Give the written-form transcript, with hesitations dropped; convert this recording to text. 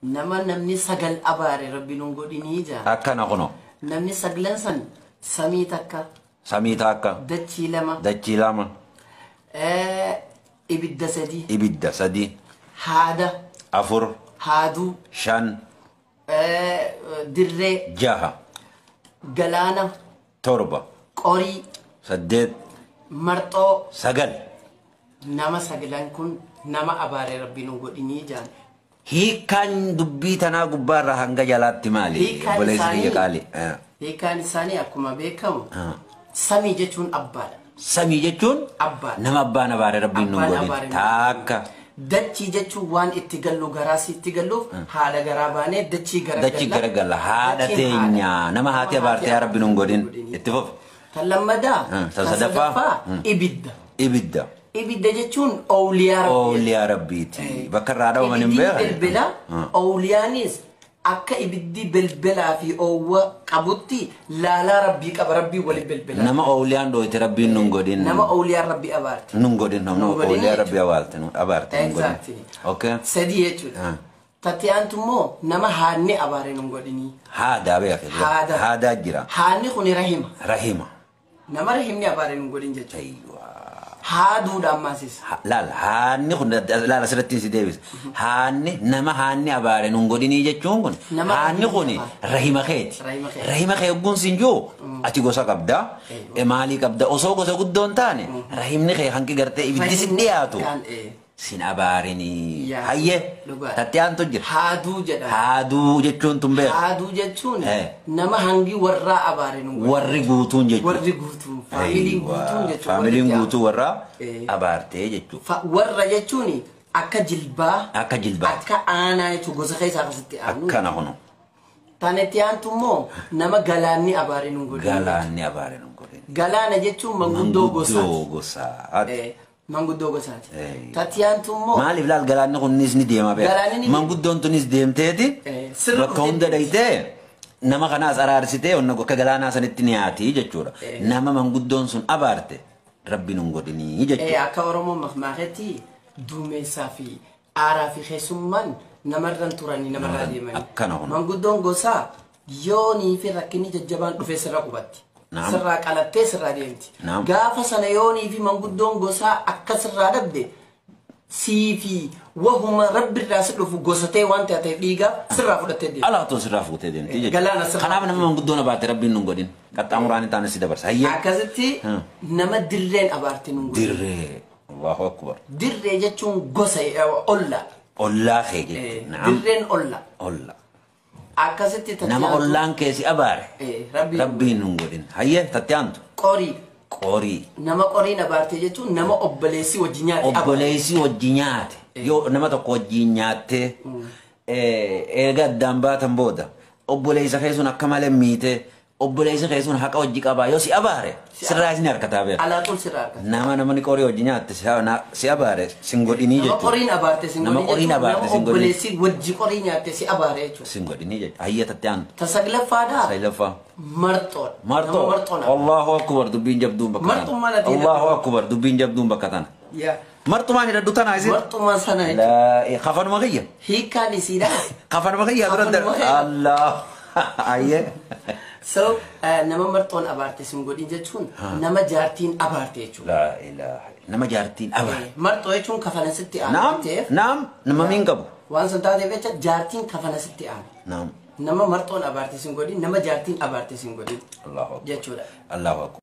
nama namni sagal abaare rabbi nun godhinii jaa. Akkana kuno. Namni saglan san samii takka. Samii takka. Dachii lama. Dachii lama. Ibidda sadii. Ibidda sadii. Haada. Afur. Haaduu. Shan. Dirree. Jaha. Galaana. Torba. Qorii. Saddeet. Marxoo. Sagal. Nama sagalan kun nama abaare rabbi nun godhinii jaan. Hiikaan dubbii tanaa gubbaarraa hanga jalaatti maali? Hiikaan isaanii akkuma beekamu samii jechuun abbaadha. Samii jechuun abbaadha. nama abbaan abaare rabbiin nun godhin. Taakka. Dachii jechuun waan itti gallu garaas itti galluuf haala garaa baanee dachii garagalla. Haadha teenya nama haati abaartee rabbi nun godhin. Itti fufi. Tan lammadaa. Tan sadaffaa ibidda. Ibidda. Ibidda jechuun awliyaa rabbiiti. Awliyaa rabbiiti. Bakka irraa dhawaman hin beekan. Ibiddi bilbila awliyaanis akka ibiddi bilbilaa fi oowwa qabutti laalaa rabbii qaba rabbii wali bilbila. Nama awliyaan dhooyte rabbiin nun godhin. Nama awliyaan rabbii abaarte. Nun godhin nama awliyaa rabbii abaarte nun godhin. Okay. Sadii jechuudha. Tatiyaantu immoo nama haadni abaare nun godhinii. Haadaa beekne. Haadaa jira. Haadni kuni rahima. Rahima. Nama rahimni abaare nun godhin jechuudha. Haaduu ammasis. Laal haanni kun laal asirratti si deebisa. Haanni nama haanni abaare nun godhinii jechuun kun haanni kun rahima keeti. Rahima kee ogguun siin jiru ati gosa qabda. Maalii qabda osoo gosa guddoon taane rahimni kee hanqi gartee ibiddi sin dhiyaatu. Sin abaarinii. Hayyee. Tatiyaantu jira. Haaduu jedhama. Haaduu jechuun tun beeku. Haaduu jechuun nama hangi warraa abaare nun godhin. Warri guutuun jechuudha. Warri guutuun. Faamiliin guutuun jechuudha. Faamiliin guutuu warraa abaartee jechuudha. Warra jechuun akka jilbaa. Akka jilbaa. Akka aanaa jechuudha gosa keessaa akkasitti aanu. Akkana kunu. Tatiyaantu immoo nama galaanni abaare nun godhin. Galaanni abaare nun godhin. Galaana jechuun manguddoo gosaati. Manguddoo gosaati. Manguddoo gosaati. Tatiyaantu immoo. Maaliif laal galaanni kunis ni deema beeku. Manguddoon tunis deemteeti. Bakka hunda dhayitee nama kanaas araarsitee akka galaanaa sanitti dhiyaati jechuudha. Nama manguddoon sun abaarte rabbi nun godhinii jechuudha. Akka Oromoo maqmaaketti duumessaa fi aaraa fi keessummaan namarran turanii namarraa deemanii. Akkana kun. Manguddoon gosaa yoonii fi rakkinni jajjabaan dhufee sirra qubatti. Sirraa qalattee sirraa deemti. Gaafa sana yoonii fi manguddoon gosaa akka sirraa dhabde sii fi wahuma rabbi irraa si dhufu gosatee waan ta'eef dhiiga sirraa fudhattee deemti. Alaatoo sirraa fuutee deemti jechuudha. Galaana sirraa. Kanaaf nama manguddoon abaarte rabbiin nun godhin. Qaxxaamuraan taane si dabarsa. Akkasitti nama dirreen abaarte nun godhin. Dirree. Allahu akbar. Dirree jechuun gosa olla. Ollaa kee jechuudha. Dirreen olla. Olla. Akkasitti nama ollaan keessi abaare rabbiin nun godhin. Hayyee tatiyaantu. Qorii. Qorii. Nama qoriin abaarte jechuun nama obboleessi wajji nyaate. Obboleessi wajji nyaate. Yoo nama tokko wajji nyaattee eega addaan baatan booda obboleessa keessuun akka malee miite obboleessa keessuun haqa wajji qabaa yoo si abaare sirraa isin harkataa beeku. Alaatul sirraa harkata. Namni qorii wajji nyaatte si abaare sin godhinii jechuudha. Nama qoriin abaarte sin godhinii. Nama qoriin abaarte sin godhinii. Obboleessi wajji qorii nyaatte si abaare jechuudha. Sin godhinii jechuudha. Hayyee tatiyaantu. Tasaglaffaadhaa. Saglaffaa. Marxoon. Marxoon. Allahu akbar dubbiin jabduun bakka tana. Marxumaa latiin. Allahu akbar dubbiin jabduun bakka tana. Marxumaan hidhadhu tana isin. Marxumaa sana jechuudha. Kafanuma kiyya. Hiikkaan isiidha. Kafanuma kiyya duratti. Allah. Hayyee. So nama marxoon abaarte sin godhin jechuun nama jaartiin abaarte jechuudha. La ilaha. Nama jaartiin abaarte. Marxoo jechuun kafana sitti aanu. Naam nama miin qabu. Waan sun taateef jecha jaartiin kafana sitti aanu. Naam. Nama marxoon abaarte sin godhin nama jaartiin abaarte sin godhin. Allahu akbar. Jechuudha. Allahu akbar.